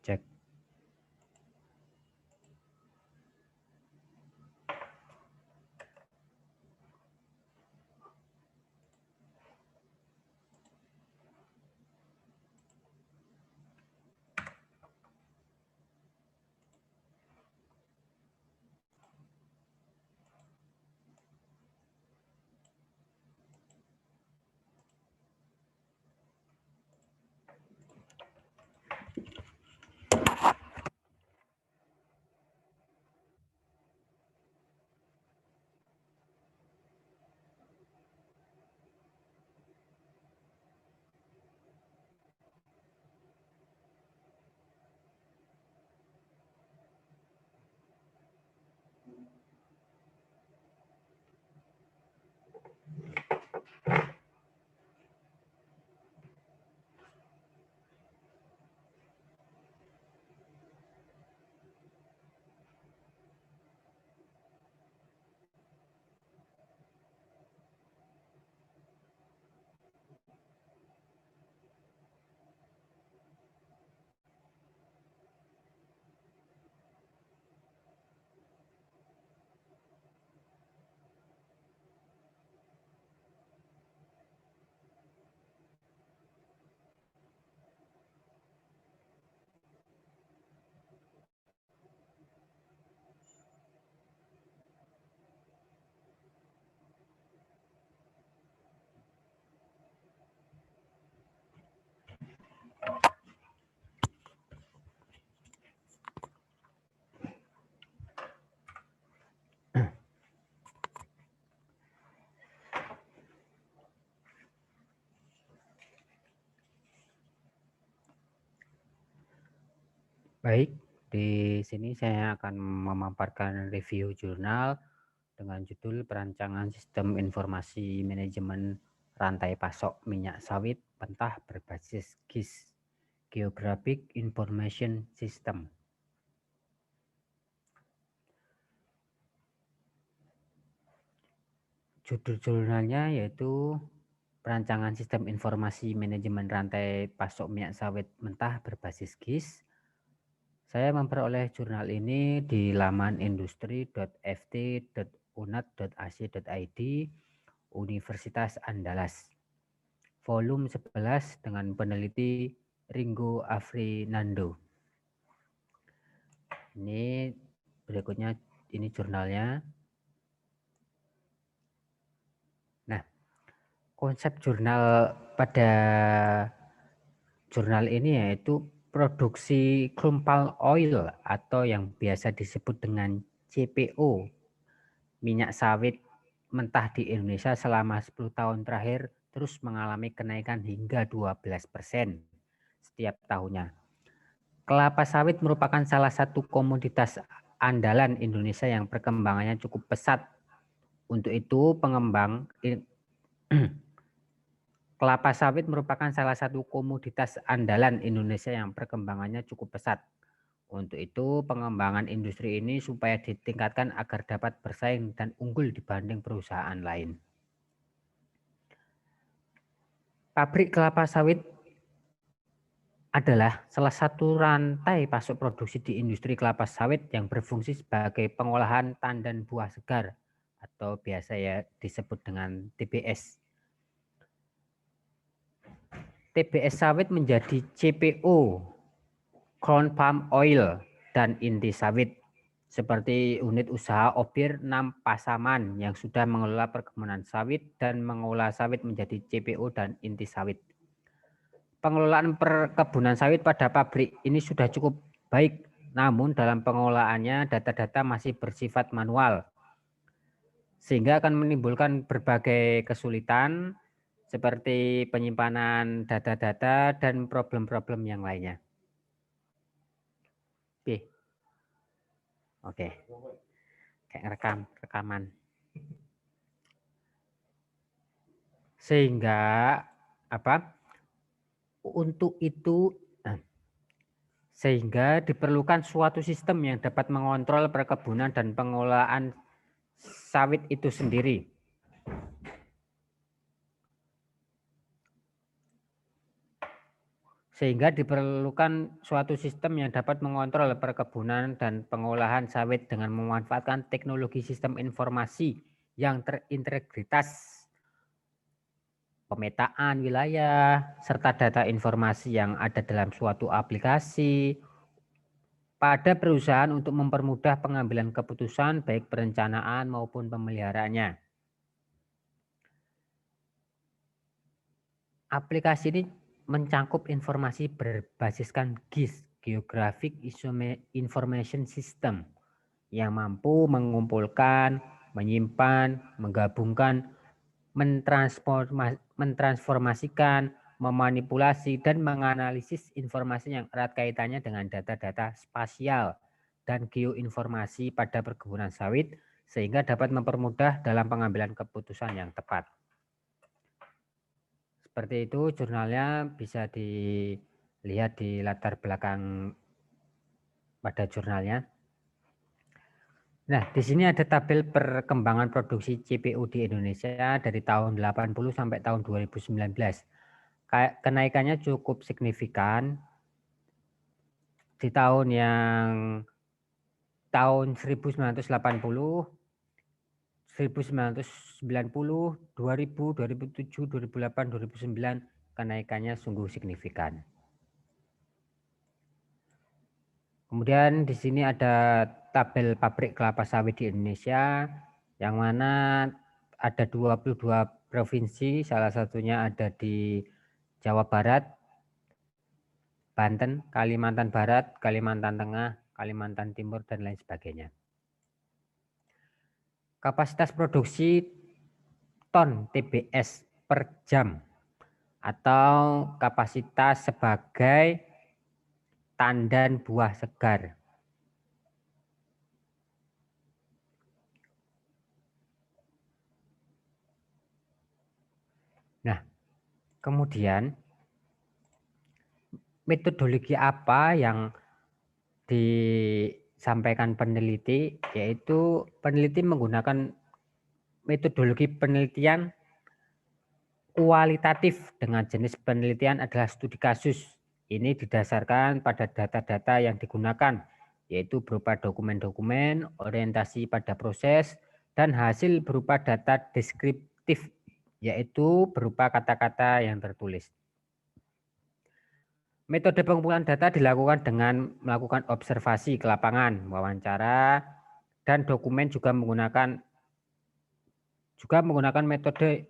Cek. Baik, di sini saya akan memaparkan review jurnal dengan judul Perancangan Sistem Informasi Manajemen Rantai Pasok Minyak Sawit Mentah Berbasis GIS, Geographic Information System. Judul jurnalnya yaitu Perancangan Sistem Informasi Manajemen Rantai Pasok Minyak Sawit Mentah Berbasis GIS. Saya memperoleh jurnal ini di laman industri.ft.unad.ac.id Universitas Andalas, volume 11 dengan peneliti Ringo Afrinando. Ini berikutnya, ini jurnalnya. Nah, konsep jurnal pada jurnal ini yaitu produksi crude palm oil atau yang biasa disebut dengan CPO, minyak sawit mentah di Indonesia selama 10 tahun terakhir terus mengalami kenaikan hingga 12% setiap tahunnya. Kelapa sawit merupakan salah satu komoditas andalan Indonesia yang perkembangannya cukup pesat. Untuk itu, kelapa sawit merupakan salah satu komoditas andalan Indonesia yang perkembangannya cukup pesat. Untuk itu, pengembangan industri ini supaya ditingkatkan agar dapat bersaing dan unggul dibanding perusahaan lain. Pabrik kelapa sawit adalah salah satu rantai pasok produksi di industri kelapa sawit yang berfungsi sebagai pengolahan tandan buah segar atau biasa ya disebut dengan TBS. TBS sawit menjadi CPO, corn palm oil, dan inti sawit seperti unit usaha Opir 6 Pasaman yang sudah mengelola perkebunan sawit dan mengolah sawit menjadi CPO dan inti sawit. Pengelolaan perkebunan sawit pada pabrik ini sudah cukup baik, namun dalam pengolahannya data-data masih bersifat manual, sehingga akan menimbulkan berbagai kesulitan seperti penyimpanan data-data dan problem-problem yang lainnya. Oke, kayak rekaman. Sehingga untuk itu sehingga diperlukan suatu sistem yang dapat mengontrol perkebunan dan pengolahan sawit itu sendiri. Sehingga diperlukan suatu sistem yang dapat mengontrol perkebunan dan pengolahan sawit dengan memanfaatkan teknologi sistem informasi yang terintegritas, pemetaan wilayah, serta data informasi yang ada dalam suatu aplikasi pada perusahaan untuk mempermudah pengambilan keputusan baik perencanaan maupun pemeliharaannya. Aplikasi ini mencangkup informasi berbasiskan GIS, Geographic Information System, yang mampu mengumpulkan, menyimpan, menggabungkan, mentransformasikan, memanipulasi, dan menganalisis informasi yang erat kaitannya dengan data-data spasial dan geoinformasi pada perkebunan sawit, sehingga dapat mempermudah dalam pengambilan keputusan yang tepat. Seperti itu, jurnalnya bisa dilihat di latar belakang pada jurnalnya. Nah, di sini ada tabel perkembangan produksi CPO di Indonesia dari tahun 80 sampai tahun 2019. Kenaikannya cukup signifikan di tahun 1980, 1990, 2000, 2007, 2008, 2009 kenaikannya sungguh signifikan. Kemudian di sini ada tabel pabrik kelapa sawit di Indonesia yang mana ada 22 provinsi, salah satunya ada di Jawa Barat, Banten, Kalimantan Barat, Kalimantan Tengah, Kalimantan Timur, dan lain sebagainya. Kapasitas produksi ton TBS per jam atau kapasitas sebagai tandan buah segar. Nah, kemudian metodologi apa yang disampaikan peneliti, yaitu peneliti menggunakan metodologi penelitian kualitatif dengan jenis penelitian adalah studi kasus. Ini didasarkan pada data-data yang digunakan, yaitu berupa dokumen-dokumen, orientasi pada proses, dan hasil berupa data deskriptif, yaitu berupa kata-kata yang tertulis. Metode pengumpulan data dilakukan dengan melakukan observasi ke lapangan, wawancara, dan dokumen juga menggunakan metode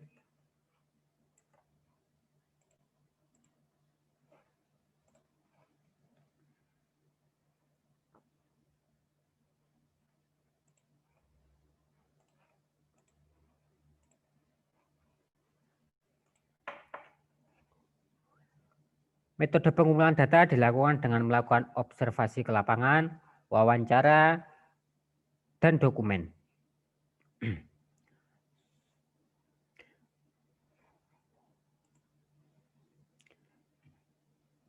Metode pengumpulan data dilakukan dengan melakukan observasi ke lapangan, wawancara, dan dokumen.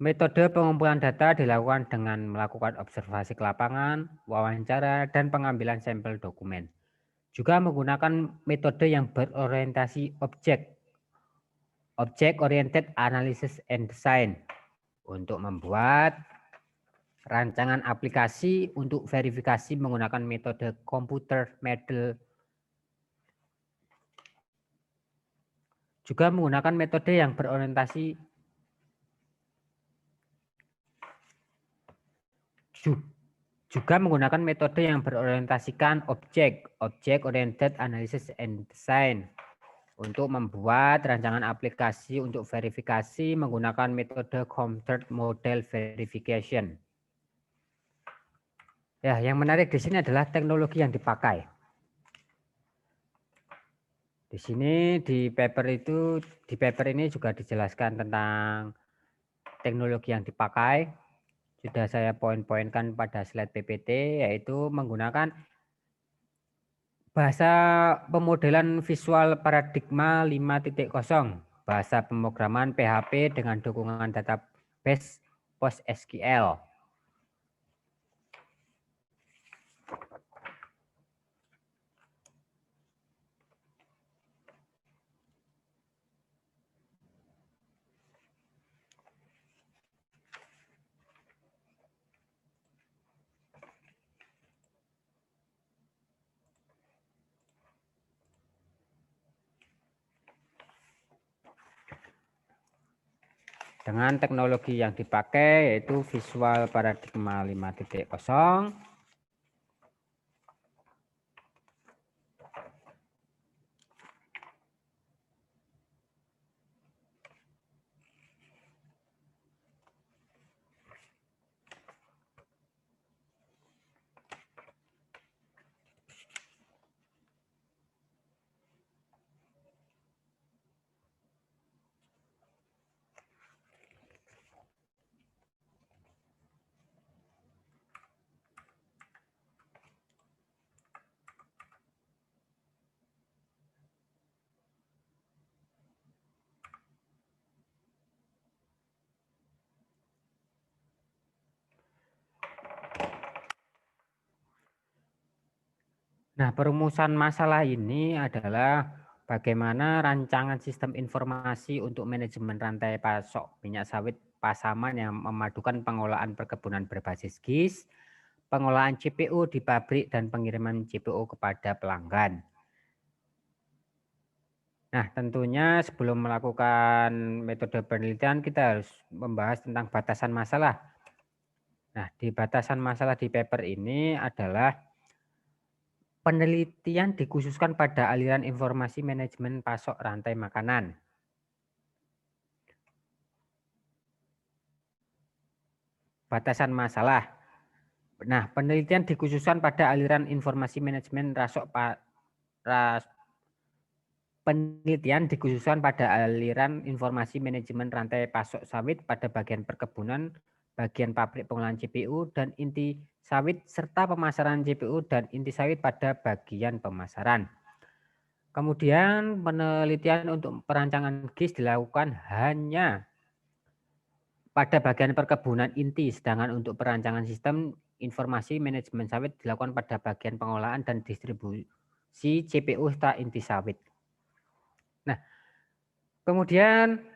Metode pengumpulan data dilakukan dengan melakukan observasi ke lapangan, wawancara, dan pengambilan sampel dokumen. Juga menggunakan metode yang berorientasi objek, Object Oriented Analysis and Design, untuk membuat rancangan aplikasi untuk verifikasi menggunakan metode computer model. Juga menggunakan metode yang berorientasi berorientasikan objek, Object Oriented Analysis and Design, untuk membuat rancangan aplikasi untuk verifikasi menggunakan metode Computer Model Verification. Ya, yang menarik di sini adalah teknologi yang dipakai. Di sini di paper ini juga dijelaskan tentang teknologi yang dipakai. Sudah saya poin-poinkan pada slide PPT, yaitu menggunakan bahasa pemodelan visual paradigma 5.0, bahasa pemrograman PHP dengan dukungan database PostgreSQL. Dengan teknologi yang dipakai yaitu Visual Paradigma 5.0. Nah, perumusan masalah ini adalah bagaimana rancangan sistem informasi untuk manajemen rantai pasok minyak sawit Pasaman yang memadukan pengolahan perkebunan berbasis GIS, pengolahan CPO di pabrik, dan pengiriman CPO kepada pelanggan. Nah, tentunya sebelum melakukan metode penelitian kita harus membahas tentang batasan masalah. Nah, di batasan masalah di paper ini adalah penelitian dikhususkan pada aliran informasi manajemen pasok rantai makanan. Batasan masalah. Nah, penelitian dikhususkan pada aliran informasi manajemen penelitian dikhususkan pada aliran informasi manajemen rantai pasok sawit pada bagian perkebunan, bagian pabrik pengolahan CPO dan inti sawit, serta pemasaran CPO dan inti sawit pada bagian pemasaran. Kemudian penelitian untuk perancangan GIS dilakukan hanya pada bagian perkebunan inti, sedangkan untuk perancangan sistem informasi manajemen sawit dilakukan pada bagian pengolahan dan distribusi CPO serta inti sawit. Nah, kemudian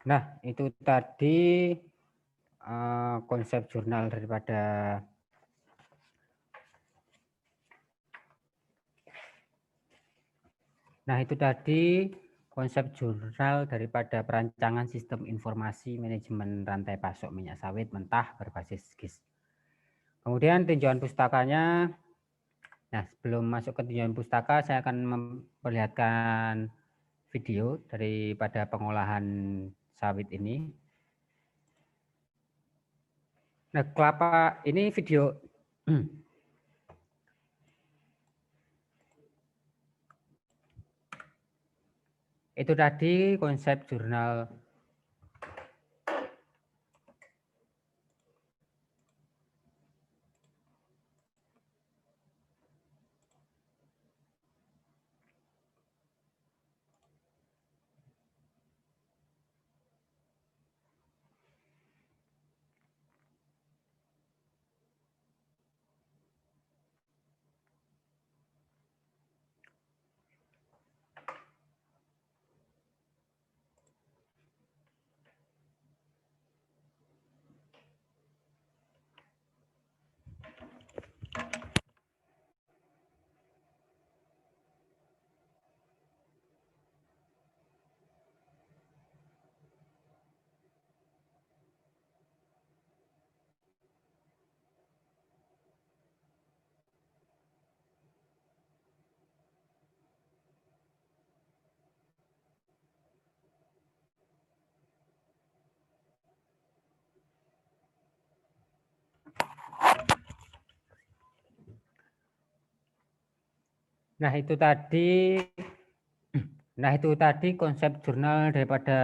Nah, itu tadi konsep jurnal daripada konsep jurnal daripada perancangan sistem informasi manajemen rantai pasok minyak sawit mentah berbasis GIS. Kemudian tinjauan pustakanya. Nah, sebelum masuk ke tinjauan pustaka, saya akan memperlihatkan video daripada pengolahan sawit ini. Nah, kelapa ini video itu tadi konsep jurnal Nah, itu tadi konsep jurnal daripada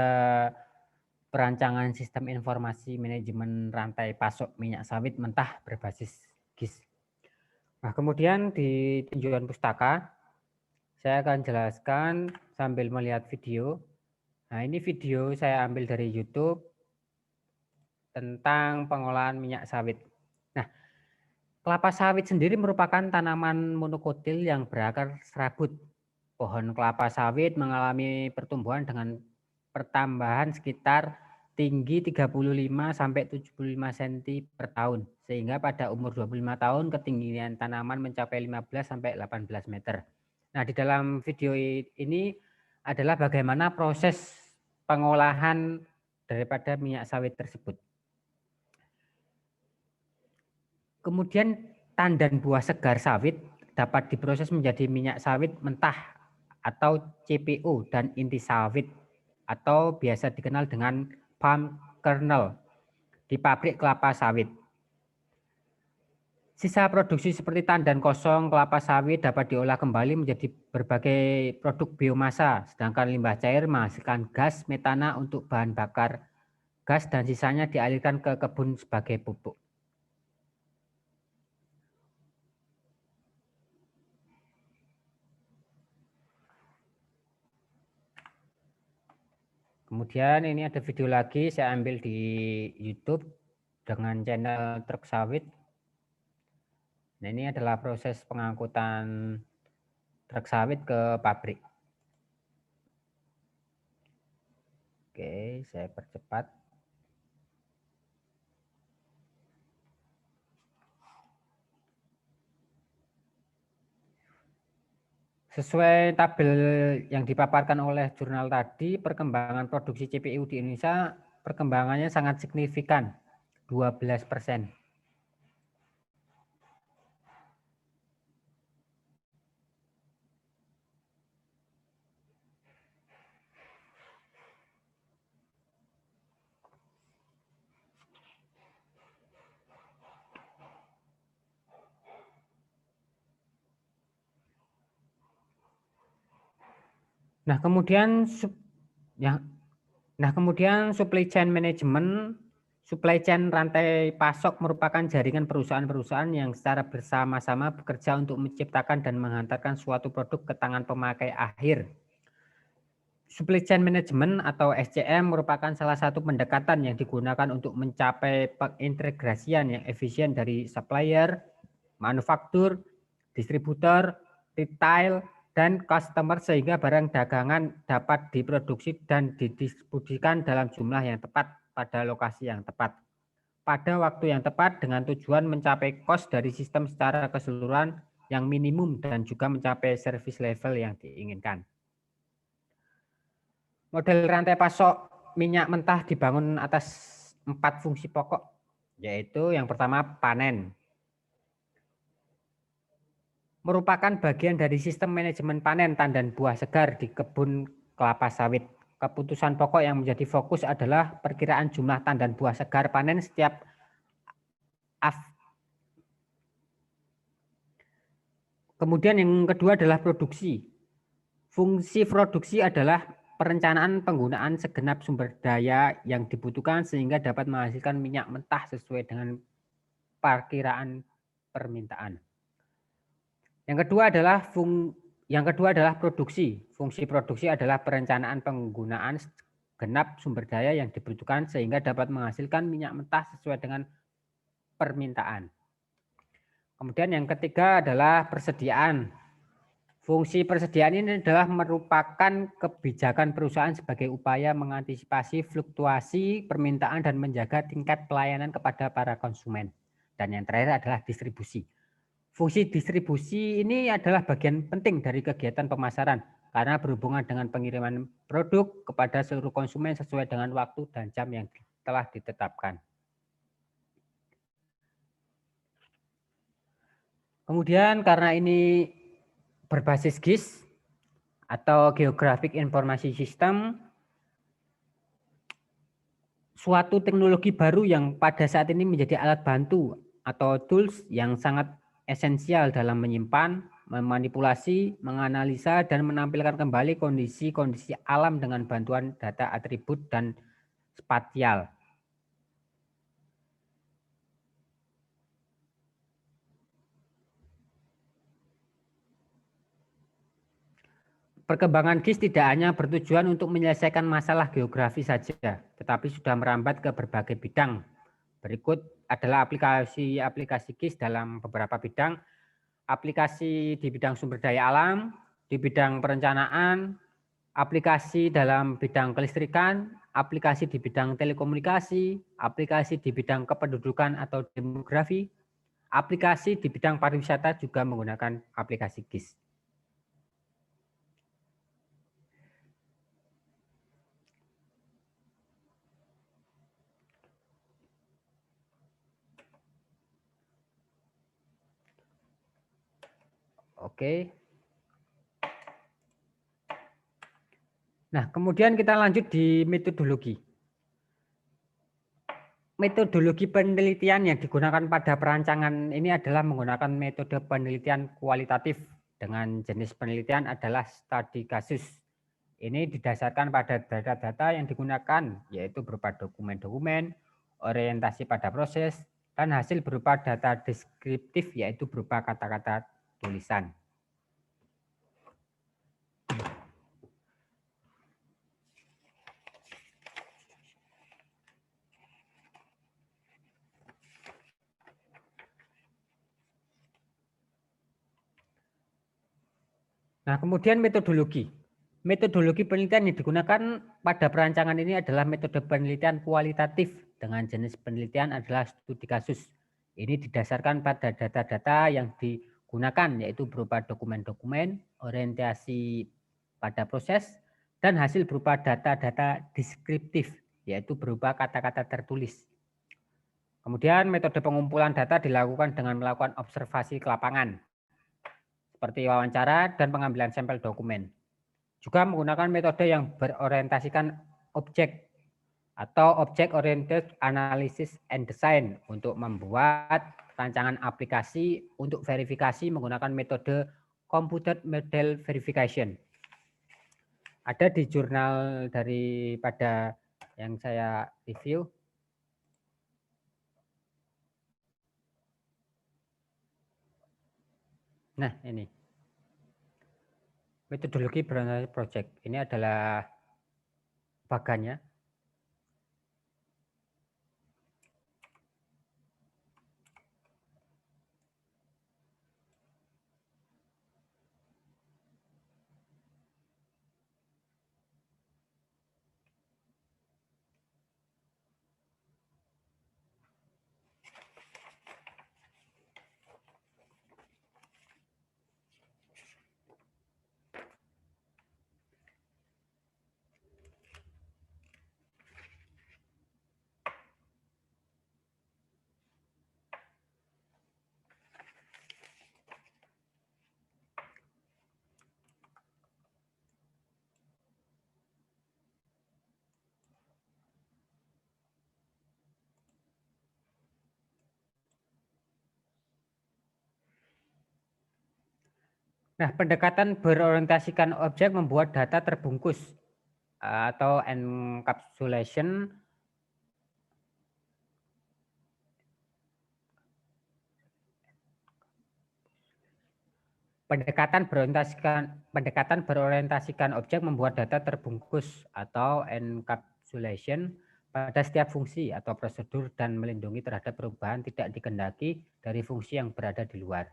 perancangan sistem informasi manajemen rantai pasok minyak sawit mentah berbasis GIS. Nah, kemudian di tinjauan pustaka, saya akan jelaskan sambil melihat video. Nah, ini video saya ambil dari YouTube tentang pengolahan minyak sawit. Nah, kelapa sawit sendiri merupakan tanaman monokotil yang berakar serabut. Pohon kelapa sawit mengalami pertumbuhan dengan pertambahan sekitar tinggi 35 sampai 75 cm per tahun, sehingga pada umur 25 tahun ketinggian tanaman mencapai 15 sampai 18 meter. Nah, di dalam video ini adalah bagaimana proses pengolahan daripada minyak sawit tersebut. Kemudian tandan buah segar sawit dapat diproses menjadi minyak sawit mentah atau CPO dan inti sawit atau biasa dikenal dengan palm kernel di pabrik kelapa sawit. Sisa produksi seperti tandan kosong kelapa sawit dapat diolah kembali menjadi berbagai produk biomasa, sedangkan limbah cair menghasilkan gas metana untuk bahan bakar gas dan sisanya dialirkan ke kebun sebagai pupuk. Kemudian ini ada video lagi saya ambil di YouTube dengan channel Truk Sawit. Nah, ini adalah proses pengangkutan truk sawit ke pabrik. Oke, saya percepat. Sesuai tabel yang dipaparkan oleh jurnal tadi, perkembangan produksi CPO di Indonesia perkembangannya sangat signifikan, 12%. Nah, kemudian supply chain management, supply chain rantai pasok merupakan jaringan perusahaan-perusahaan yang secara bersama-sama bekerja untuk menciptakan dan mengantarkan suatu produk ke tangan pemakai akhir. Supply chain management atau SCM merupakan salah satu pendekatan yang digunakan untuk mencapai pengintegrasian yang efisien dari supplier, manufaktur, distributor, retail, dan customer sehingga barang dagangan dapat diproduksi dan didistribusikan dalam jumlah yang tepat pada lokasi yang tepat pada waktu yang tepat dengan tujuan mencapai cost dari sistem secara keseluruhan yang minimum dan juga mencapai service level yang diinginkan. Model rantai pasok minyak mentah dibangun atas 4 fungsi pokok, yaitu yang pertama panen. Merupakan bagian dari sistem manajemen panen tandan buah segar di kebun kelapa sawit. Keputusan pokok yang menjadi fokus adalah perkiraan jumlah tandan buah segar panen setiap Kemudian yang kedua adalah produksi. Fungsi produksi adalah perencanaan penggunaan segenap sumber daya yang dibutuhkan sehingga dapat menghasilkan minyak mentah sesuai dengan perkiraan permintaan. Yang kedua adalah produksi. Fungsi produksi adalah perencanaan penggunaan segenap sumber daya yang dibutuhkan sehingga dapat menghasilkan minyak mentah sesuai dengan permintaan. Kemudian yang ketiga adalah persediaan. Fungsi persediaan ini adalah merupakan kebijakan perusahaan sebagai upaya mengantisipasi fluktuasi permintaan dan menjaga tingkat pelayanan kepada para konsumen. Dan yang terakhir adalah distribusi. Fungsi distribusi ini adalah bagian penting dari kegiatan pemasaran karena berhubungan dengan pengiriman produk kepada seluruh konsumen sesuai dengan waktu dan jam yang telah ditetapkan. Kemudian karena ini berbasis GIS atau Geographic Information System, suatu teknologi baru yang pada saat ini menjadi alat bantu atau tools yang sangat esensial dalam menyimpan, memanipulasi, menganalisa, dan menampilkan kembali kondisi-kondisi alam dengan bantuan data atribut dan spasial. Perkembangan GIS tidak hanya bertujuan untuk menyelesaikan masalah geografi saja, tetapi sudah merambat ke berbagai bidang. Berikut adalah aplikasi-aplikasi GIS dalam beberapa bidang. Aplikasi di bidang sumber daya alam, di bidang perencanaan, aplikasi dalam bidang kelistrikan, aplikasi di bidang telekomunikasi, aplikasi di bidang kependudukan atau demografi, aplikasi di bidang pariwisata juga menggunakan aplikasi GIS. Oke. Nah, kemudian kita lanjut di metodologi. Metodologi penelitian yang digunakan pada perancangan ini adalah menggunakan metode penelitian kualitatif dengan jenis penelitian adalah studi kasus. Ini didasarkan pada data-data yang digunakan, yaitu berupa dokumen-dokumen, orientasi pada proses, dan hasil berupa data deskriptif, yaitu berupa kata-kata tulisan. Nah, kemudian metodologi. Metodologi penelitian yang digunakan pada perancangan ini adalah metode penelitian kualitatif dengan jenis penelitian adalah studi kasus. Ini didasarkan pada data-data yang digunakan yaitu berupa dokumen-dokumen, orientasi pada proses, dan hasil berupa data-data deskriptif yaitu berupa kata-kata tertulis. Kemudian metode pengumpulan data dilakukan dengan melakukan observasi ke lapangan seperti wawancara dan pengambilan sampel dokumen. Juga menggunakan metode yang berorientasikan objek atau Object Oriented Analysis and Design untuk membuat rancangan aplikasi untuk verifikasi menggunakan metode Computed Model Verification. Ada di jurnal daripada yang saya review. Nah, ini. Metodologi berdasarkan project. Ini adalah bagannya. Nah, pendekatan berorientasikan objek membuat data terbungkus atau encapsulation. Pendekatan berorientasikan objek membuat data terbungkus atau encapsulation pada setiap fungsi atau prosedur dan melindungi terhadap perubahan tidak dikehendaki dari fungsi yang berada di luar.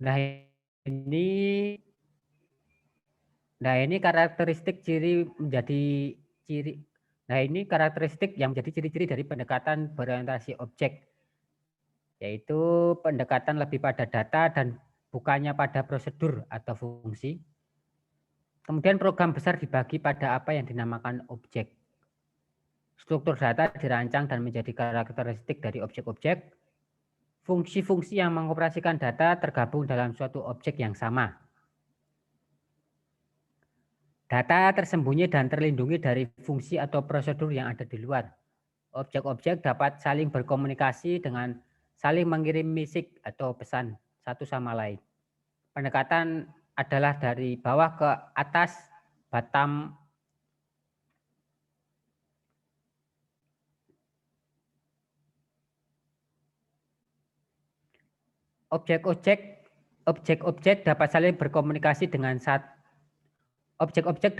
Nah, ini karakteristik ciri menjadi ciri. Nah, ini karakteristik yang menjadi ciri-ciri dari pendekatan berorientasi objek, yaitu pendekatan lebih pada data dan bukannya pada prosedur atau fungsi. Kemudian program besar dibagi pada apa yang dinamakan objek. Struktur data dirancang dan menjadi karakteristik dari objek-objek. Fungsi-fungsi yang mengoperasikan data tergabung dalam suatu objek yang sama. Data tersembunyi dan terlindungi dari fungsi atau prosedur yang ada di luar. Objek-objek dapat saling berkomunikasi dengan saling mengirim misik atau pesan satu sama lain. Pendekatan adalah dari bawah ke atas, bottom. Objek-objek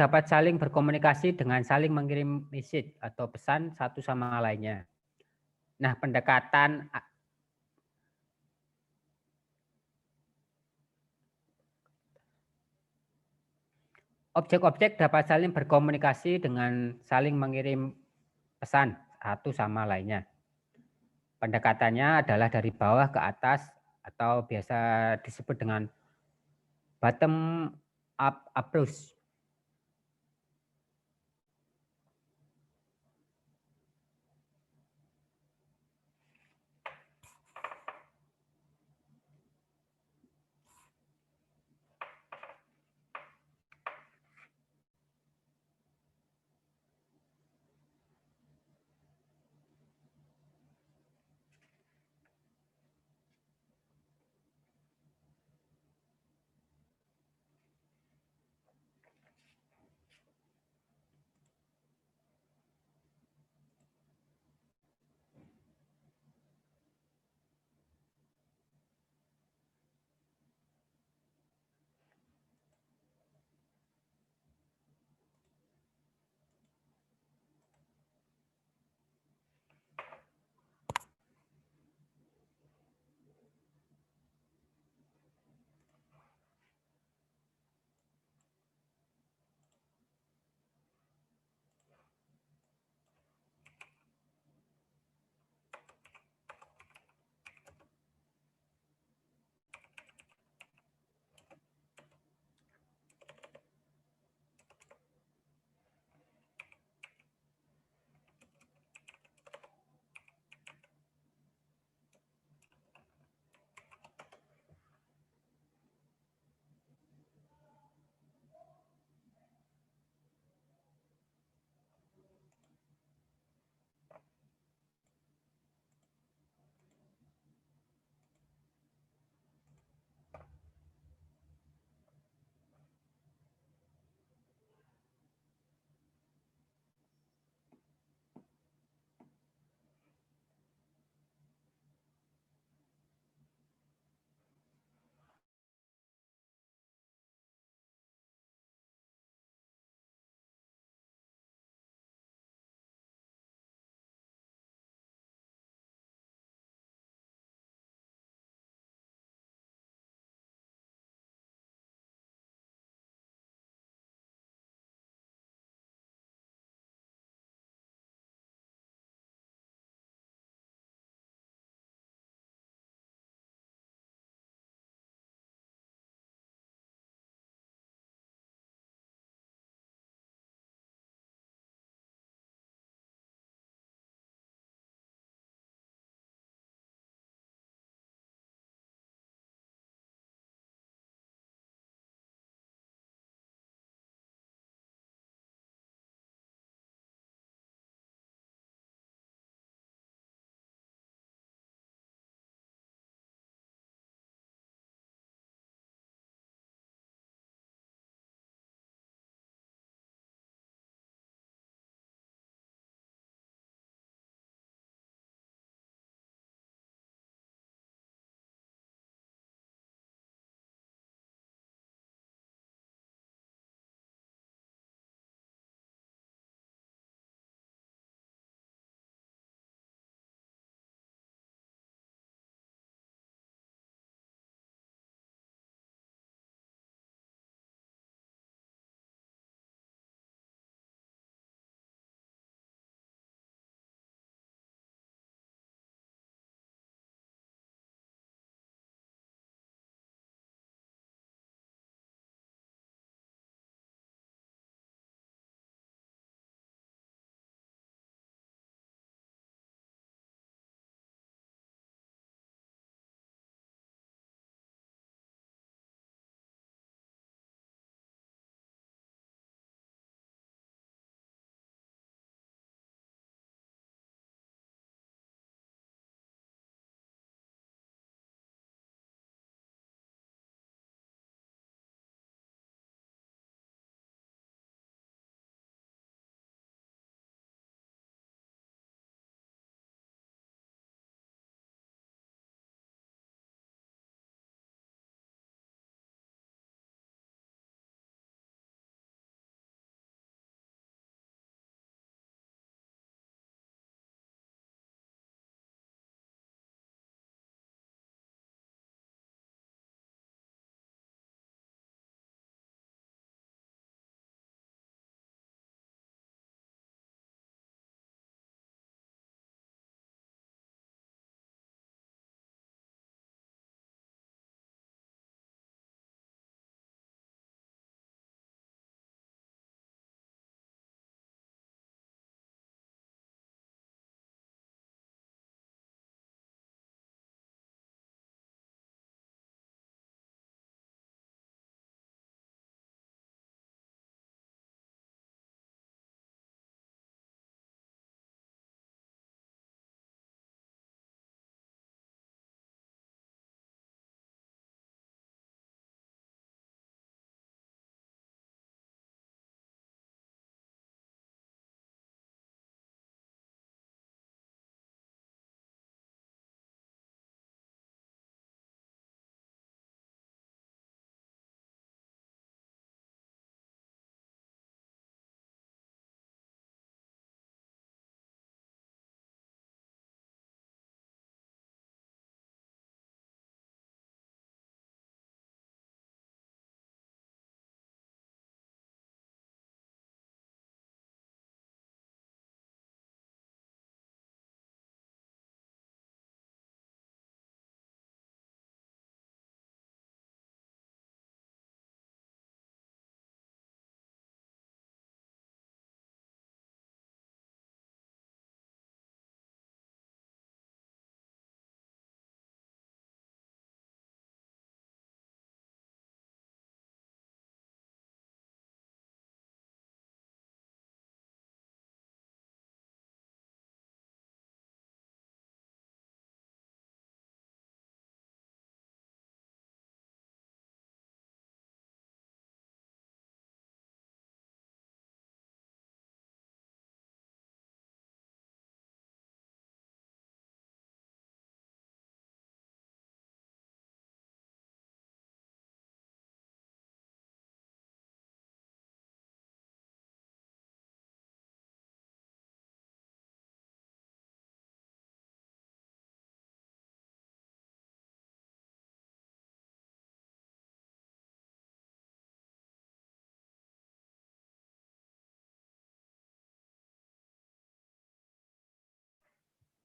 dapat saling berkomunikasi dengan saling mengirim message atau pesan satu sama lainnya. Nah, objek-objek dapat saling berkomunikasi dengan saling mengirim pesan satu sama lainnya. Pendekatannya adalah dari bawah ke atas atau biasa disebut dengan bottom up approach.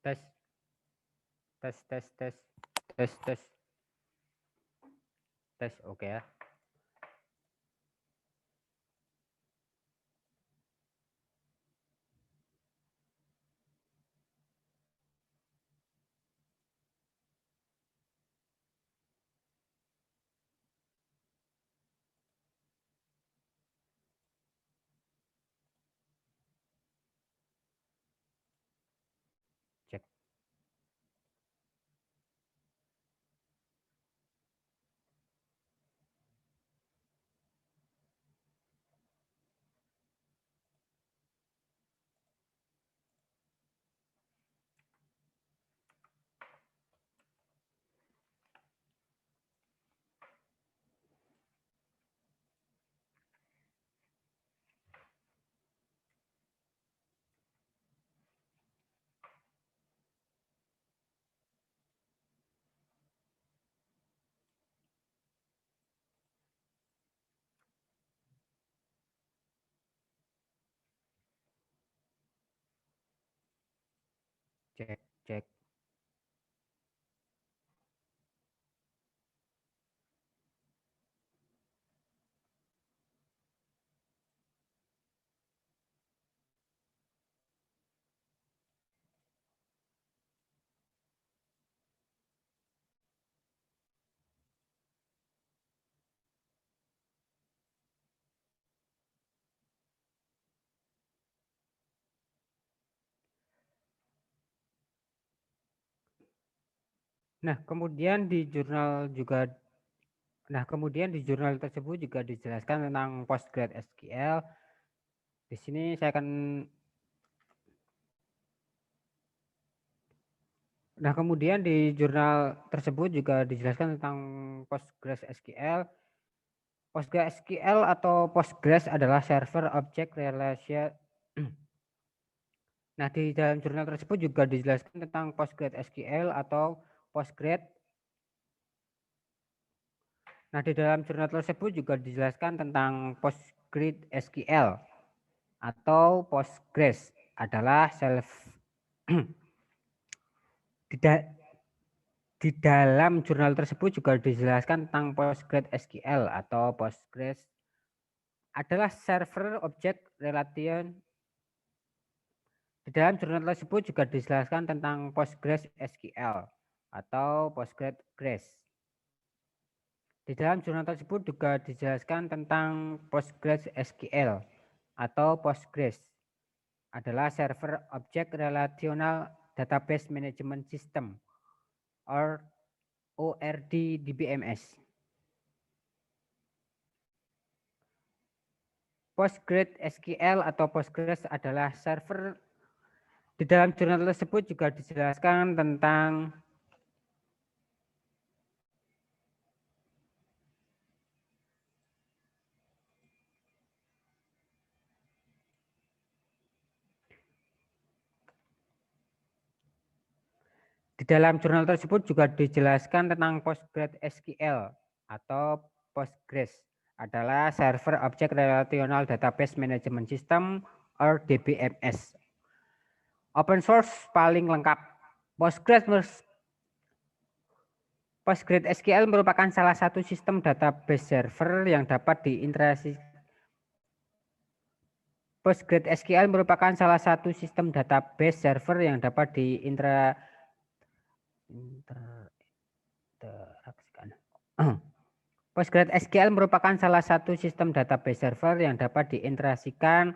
tes, tes, tes, tes, tes, tes, tes, oke ya. Cek, cek, cek. Nah, kemudian di jurnal juga, nah kemudian di jurnal tersebut juga dijelaskan tentang PostgreSQL. Di sini saya akan, nah kemudian di jurnal tersebut juga dijelaskan tentang PostgreSQL. PostgreSQL atau Postgres adalah server object relation. Nah, di dalam jurnal tersebut juga dijelaskan tentang PostgreSQL atau Postgres. Nah, di dalam jurnal tersebut juga dijelaskan tentang PostgreSQL atau Postgres adalah di dalam jurnal tersebut juga dijelaskan tentang PostgreSQL atau Postgres adalah server object relation. Di dalam jurnal tersebut juga dijelaskan tentang PostgreSQL atau Postgres. Di dalam jurnal tersebut juga dijelaskan tentang PostgreSQL atau Postgres adalah server object relational database management system or ORD DBMS. PostgreSQL atau Postgres adalah server. Di dalam jurnal tersebut juga dijelaskan tentang Di dalam jurnal tersebut juga dijelaskan tentang PostgreSQL atau Postgres adalah server object relational database management system or DBMS. Open source paling lengkap. PostgreSQL merupakan salah satu sistem database server yang dapat diintegrasi. PostgreSQL merupakan salah satu sistem database server yang dapat interaksikan. PostgreSQL merupakan salah satu sistem database server yang dapat diintegrasikan.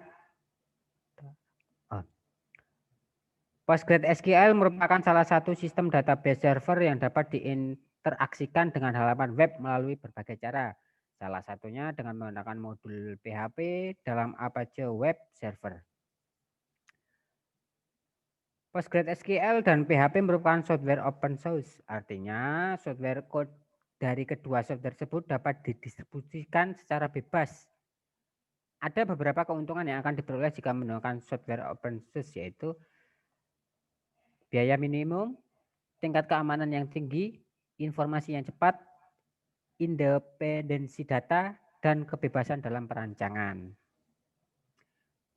PostgreSQL merupakan salah satu sistem database server yang dapat diinteraksikan dengan halaman web melalui berbagai cara. Salah satunya dengan menggunakan modul PHP dalam Apache Web Server. PostgreSQL dan PHP merupakan software open source, artinya software code dari kedua software tersebut dapat didistribusikan secara bebas. Ada beberapa keuntungan yang akan diperoleh jika menggunakan software open source, yaitu biaya minimum, tingkat keamanan yang tinggi, informasi yang cepat, independensi data, dan kebebasan dalam perancangan.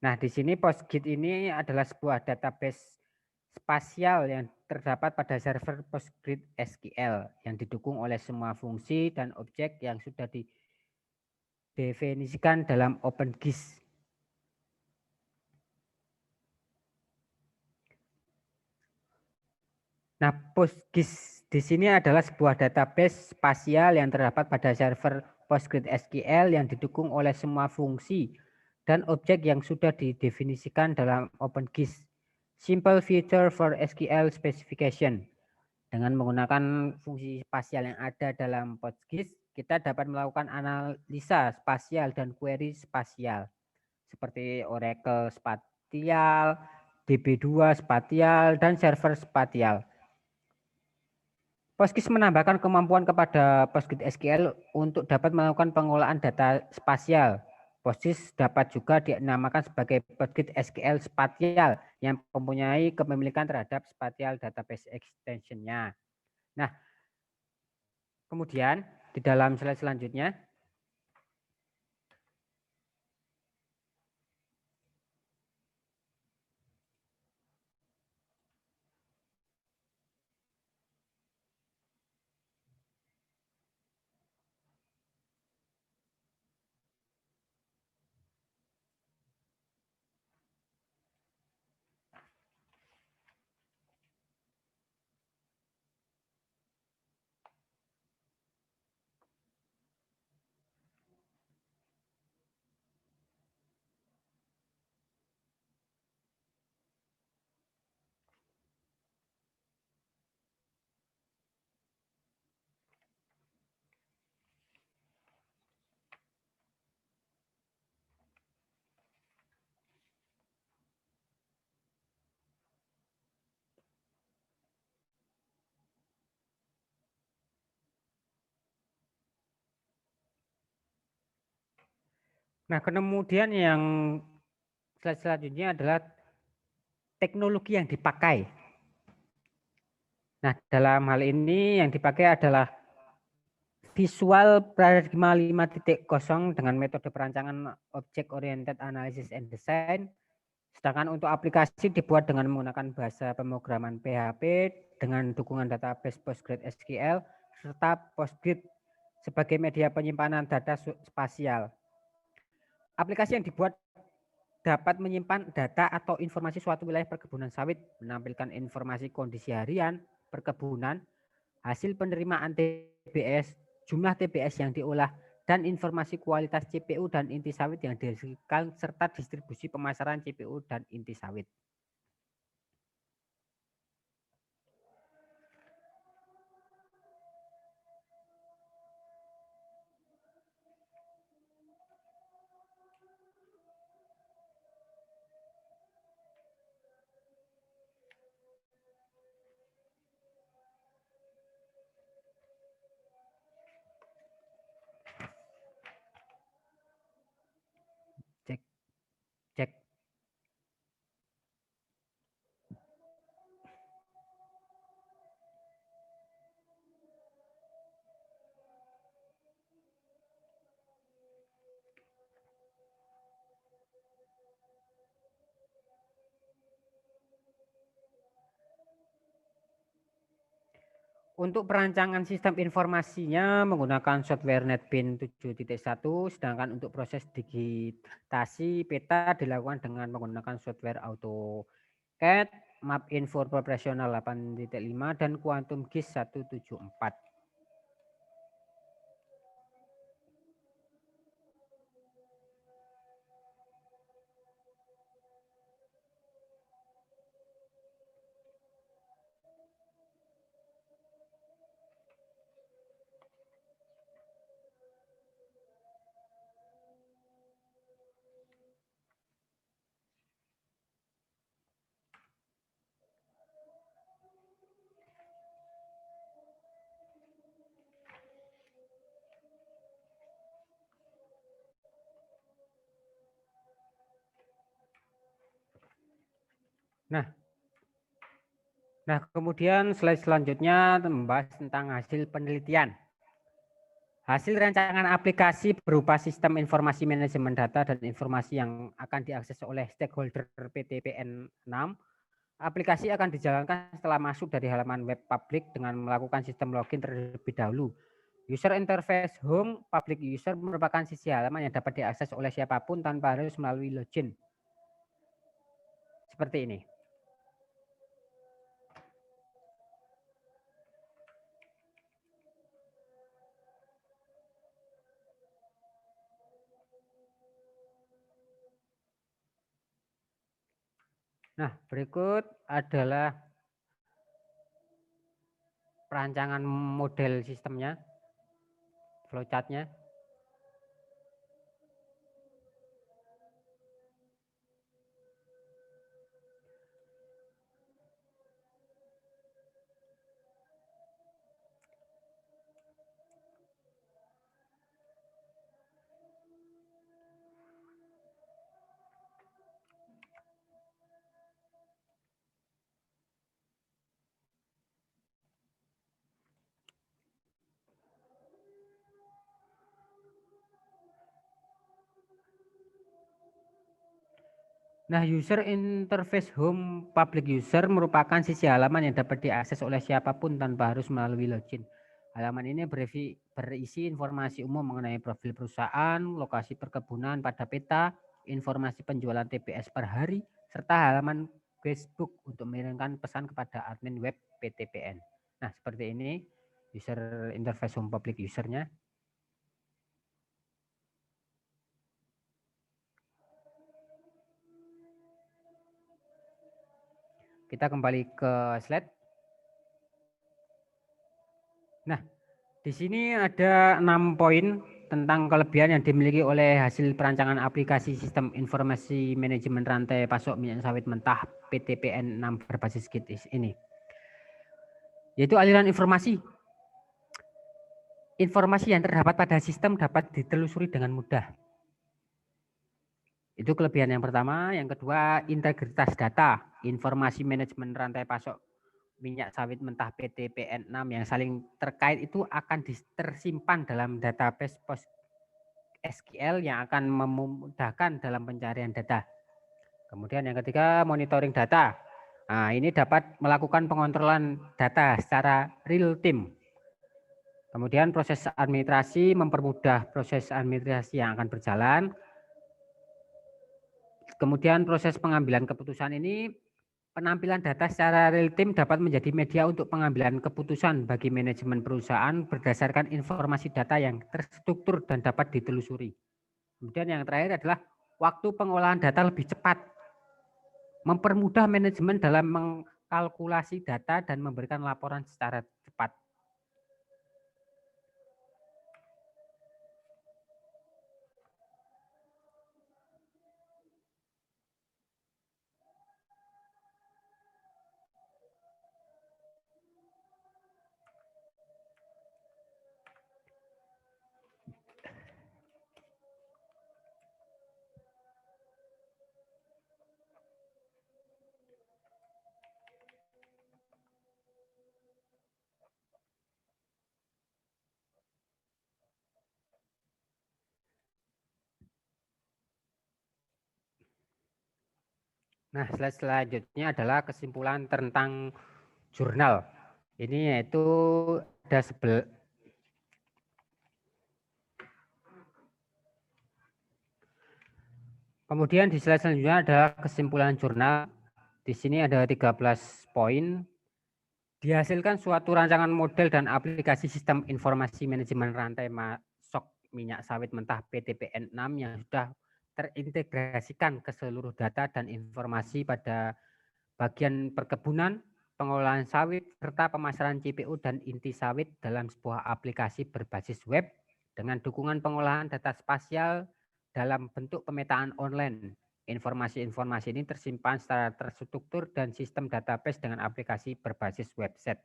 Nah, di sini PostGIS ini adalah sebuah database spasial yang terdapat pada server PostgreSQL yang didukung oleh semua fungsi dan objek yang sudah didefinisikan dalam OpenGIS. Nah, PostGIS di sini adalah sebuah database spasial yang terdapat pada server PostgreSQL yang didukung oleh semua fungsi dan objek yang sudah didefinisikan dalam OpenGIS. Simple feature for SQL specification. Dengan menggunakan fungsi spasial yang ada dalam PostGIS, kita dapat melakukan analisa spasial dan query spasial seperti Oracle spatial, DB2 spatial, dan server spatial. PostGIS menambahkan kemampuan kepada PostgreSQL untuk dapat melakukan pengolahan data spasial. PostGIS dapat juga dinamakan sebagai PostgreSQL spatial yang mempunyai kepemilikan terhadap spatial database extension-nya. Nah, kemudian di dalam slide selanjutnya, nah kemudian yang slide selanjutnya adalah teknologi yang dipakai. Nah, dalam hal ini yang dipakai adalah Visual Paradigma 5.0 dengan metode perancangan Object Oriented Analysis and Design. Sedangkan untuk aplikasi dibuat dengan menggunakan bahasa pemrograman PHP dengan dukungan database PostgreSQL serta Postgres sebagai media penyimpanan data spasial. Aplikasi yang dibuat dapat menyimpan data atau informasi suatu wilayah perkebunan sawit, menampilkan informasi kondisi harian, perkebunan, hasil penerimaan TBS, jumlah TBS yang diolah, dan informasi kualitas CPU dan inti sawit yang dihasilkan, serta distribusi pemasaran CPU dan inti sawit. Cek, cek. Untuk perancangan sistem informasinya menggunakan software NetBeans 7.1, sedangkan untuk proses digitasi peta dilakukan dengan menggunakan software AutoCAD, MapInfo Professional 8.5, dan Quantum GIS 174. Nah, kemudian slide selanjutnya membahas tentang hasil penelitian. Hasil rancangan aplikasi berupa sistem informasi manajemen data dan informasi yang akan diakses oleh stakeholder PT PN 6 Aplikasi akan dijalankan setelah masuk dari halaman web publik dengan melakukan sistem login terlebih dahulu. User interface home public user merupakan sisi halaman yang dapat diakses oleh siapapun tanpa harus melalui login. Seperti ini. Nah, berikut adalah perancangan model sistemnya, flowchart-nya. Nah, user interface home public user merupakan sisi halaman yang dapat diakses oleh siapapun tanpa harus melalui login. Halaman ini berisi informasi umum mengenai profil perusahaan, lokasi perkebunan pada peta, informasi penjualan TPS per hari, serta halaman Facebook untuk mengirimkan pesan kepada admin web PTPN. Nah, seperti ini user interface home public usernya. Kita kembali ke slide. Nah, di sini ada 6 poin tentang kelebihan yang dimiliki oleh hasil perancangan aplikasi sistem informasi manajemen rantai pasok minyak sawit mentah PTPN 6 berbasis Git ini. Yaitu aliran informasi. Informasi yang terdapat pada sistem dapat ditelusuri dengan mudah. Itu kelebihan yang pertama. Yang kedua, integritas data. Informasi manajemen rantai pasok minyak sawit mentah PTPN 6 yang saling terkait itu akan tersimpan dalam database PostgreSQL yang akan memudahkan dalam pencarian data. Kemudian yang ketiga, monitoring data. Nah, ini dapat melakukan pengontrolan data secara real time. Kemudian proses administrasi, mempermudah proses administrasi yang akan berjalan. Kemudian proses pengambilan keputusan ini, penampilan data secara real time dapat menjadi media untuk pengambilan keputusan bagi manajemen perusahaan berdasarkan informasi data yang terstruktur dan dapat ditelusuri. Kemudian yang terakhir adalah waktu pengolahan data lebih cepat, mempermudah manajemen dalam mengkalkulasi data dan memberikan laporan secara cepat. Nah, slide selanjutnya adalah kesimpulan tentang jurnal. Ini yaitu ada Kemudian di slide selanjutnya adalah kesimpulan jurnal. Di sini ada 13 poin. Dihasilkan suatu rancangan model dan aplikasi sistem informasi manajemen rantai pasok minyak sawit mentah PTPN 6 yang sudah terintegrasikan ke seluruh data dan informasi pada bagian perkebunan, pengolahan sawit, serta pemasaran CPO dan inti sawit dalam sebuah aplikasi berbasis web dengan dukungan pengolahan data spasial dalam bentuk pemetaan online. Informasi-informasi ini tersimpan secara terstruktur dan sistem database dengan aplikasi berbasis website.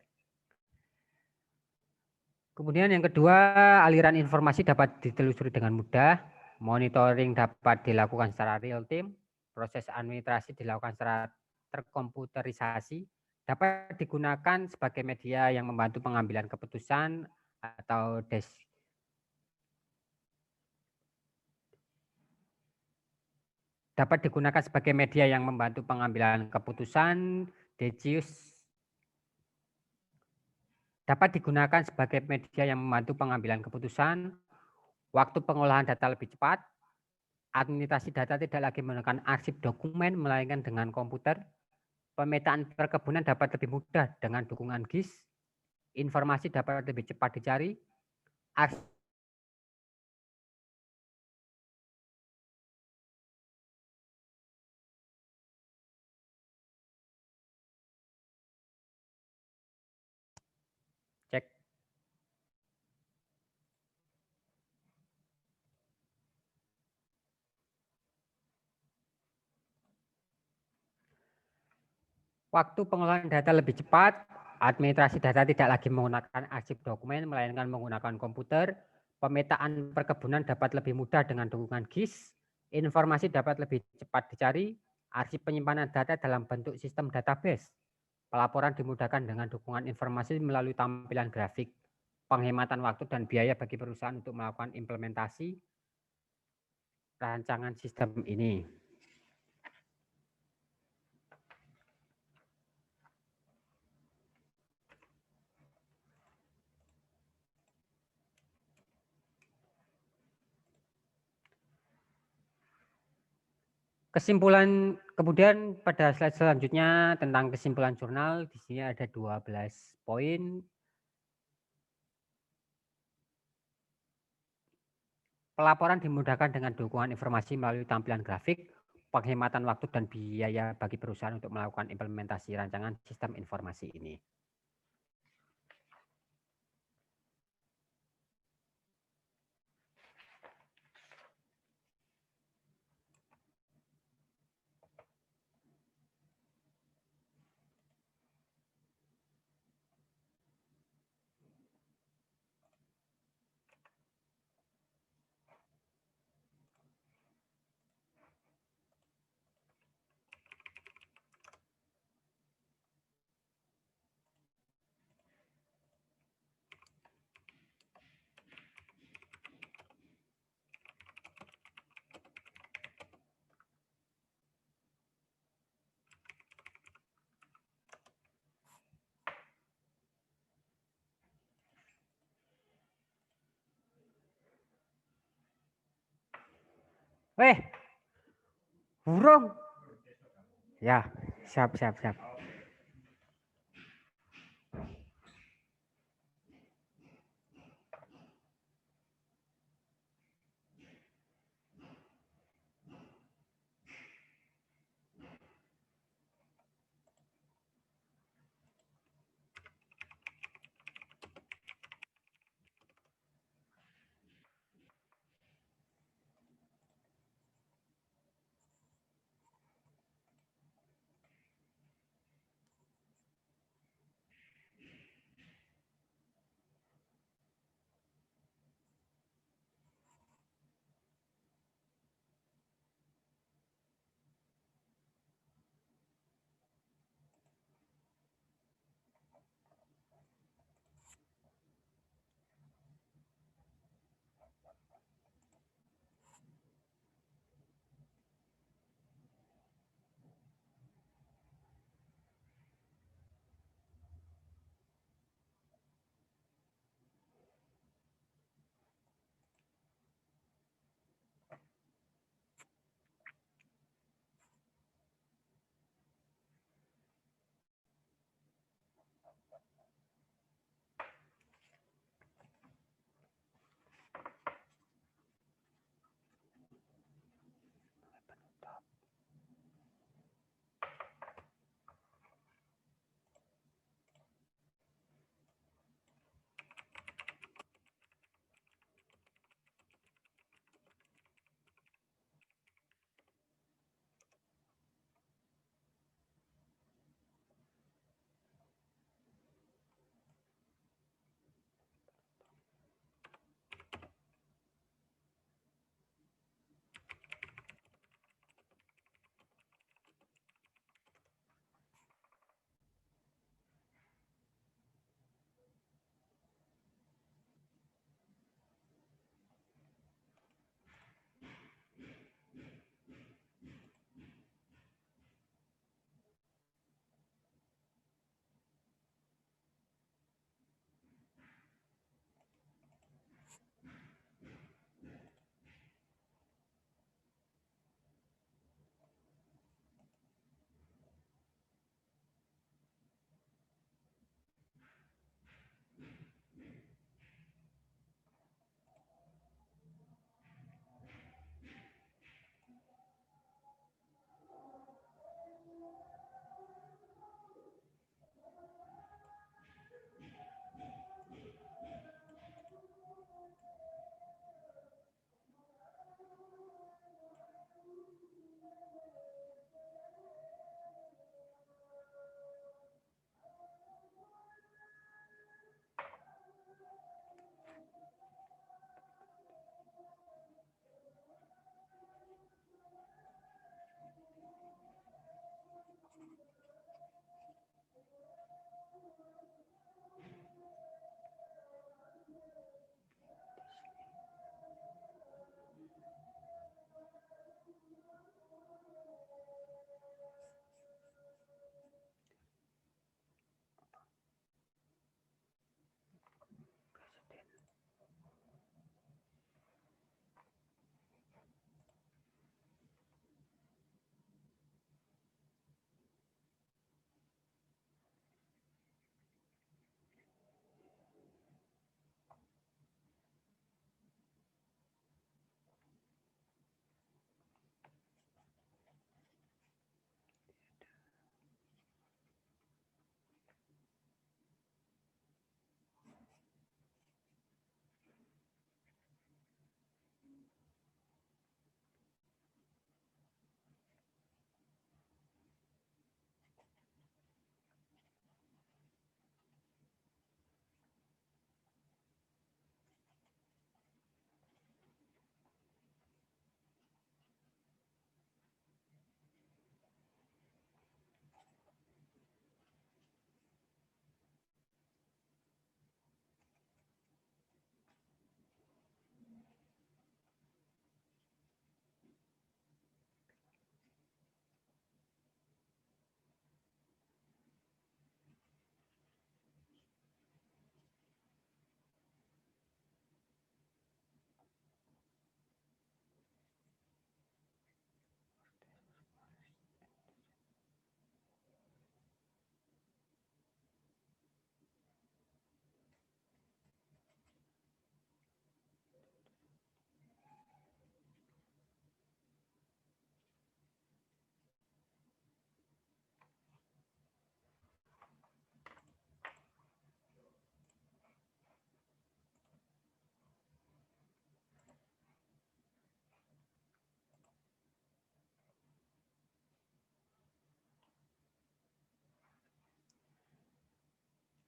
Kemudian yang kedua, aliran informasi dapat ditelusuri dengan mudah, monitoring dapat dilakukan secara real time, proses administrasi dilakukan secara terkomputerisasi, dapat digunakan sebagai media yang membantu pengambilan keputusan atau dapat digunakan sebagai media yang membantu pengambilan keputusan, Decius dapat digunakan sebagai media yang membantu pengambilan keputusan, waktu pengolahan data lebih cepat, administrasi data tidak lagi menggunakan arsip dokumen melainkan dengan komputer, pemetaan perkebunan dapat lebih mudah dengan dukungan GIS, informasi dapat lebih cepat dicari, cek. Waktu pengolahan data lebih cepat, administrasi data tidak lagi menggunakan arsip dokumen, melainkan menggunakan komputer, pemetaan perkebunan dapat lebih mudah dengan dukungan GIS, informasi dapat lebih cepat dicari, arsip penyimpanan data dalam bentuk sistem database, pelaporan dimudahkan dengan dukungan informasi melalui tampilan grafik, penghematan waktu dan biaya bagi perusahaan untuk melakukan implementasi rancangan sistem ini. Kesimpulan kemudian pada slide selanjutnya tentang kesimpulan jurnal, di sini ada 12 poin. Pelaporan dimudahkan dengan dukungan informasi melalui tampilan grafik, penghematan waktu dan biaya bagi perusahaan untuk melakukan implementasi rancangan sistem informasi ini. Burung. Ya, siap.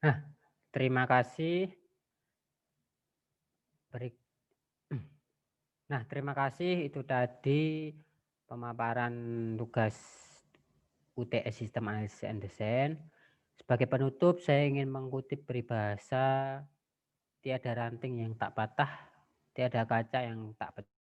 Nah, terima kasih. Nah, terima kasih. Itu tadi pemaparan tugas UTS Sistem Analisis and Design. Sebagai penutup, saya ingin mengutip peribahasa, tiada ranting yang tak patah, tiada kaca yang tak pecah.